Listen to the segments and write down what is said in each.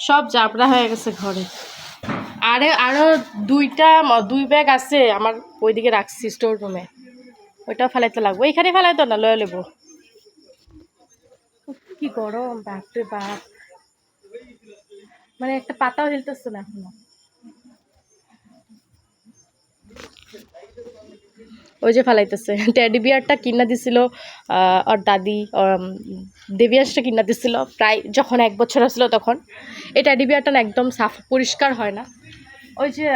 সব জাবড়া হয়ে গেছে ঘরে। আরও দুই ব্যাগ আছে আমার, ওইদিকে রাখছি স্টোর রুমে, ওইটাও ফেলাইতে লাগবো। এইখানে ফেলাইতো না, লয়ে নেবো। কি গরম, বাপরে বাপ, মানে একটা পাতাও হিলতেছে না এখনো। ওই যে ফালাইতেছে। টেডি বিয়ারটা কিনা দিছিল ওর দাদি, দেবিয়াসটা কিনা দিছিল প্রায় যখন 1 বছর আসলো তখন। এই টেডি বিয়ারটা না একদম সাফ পরিষ্কার হয় না, ওই যে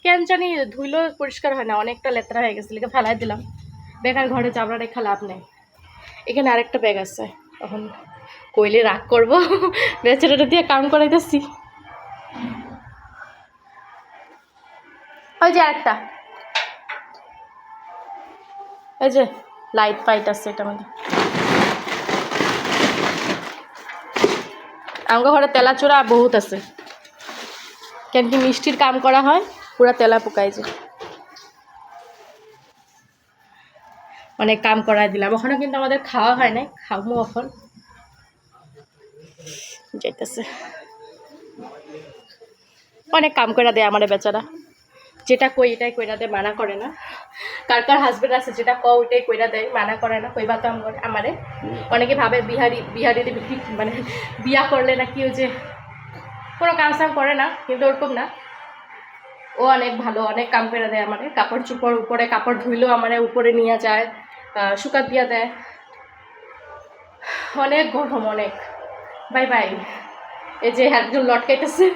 কেন জানি ধুইলেও পরিষ্কার হয় না, অনেকটা লেতরা হয়ে গেছে, লিখে ফেলাই দিলাম। বেকার ঘরে চাবড়া রেখা লাভ নেই। এখানে আরেকটা ব্যাগ আছে, তখন কইলে রাগ করবো। বেচারাটা দিয়ে কাম করাইতেছি। ওই যে আরেকটা, এই যে লাইট ফাইট আছে এটার মধ্যে। আমার ঘরে তেলাচোরা বহুত আছে, কেন কি মিষ্টির কাম করা হয়, পুরা তেলা পোকাই যে অনেক কাম করাই দিলাম। ওখানে কিন্তু আমাদের খাওয়া হয় নাই, খাবো এখন যাইতেছে। অনেক কাম করে দেয় আমার বেচারা, যেটা কই এটাই কইরা দেয়, মানা করে না। কার কার হাজবেন্ড আছে যেটা ক ওইটাই কইরা দেয়, মানা করে না, কইবা তো আমারে। অনেকে ভাবে বিহারি মানে বিয়া করলে নাকি ওই যে কোনো কাম সাম করে না, কিন্তু ওরকম না। ও অনেক ভালো, অনেক কাম করে দেয় আমারে। কাপড় চোপড় উপরে, কাপড় ধুইলেও আমারে উপরে নিয়ে যায়, শুকাত দিয়া দেয়। অনেক গরম, অনেক। Bye bye. এই যে একজন লটকাইতেছে।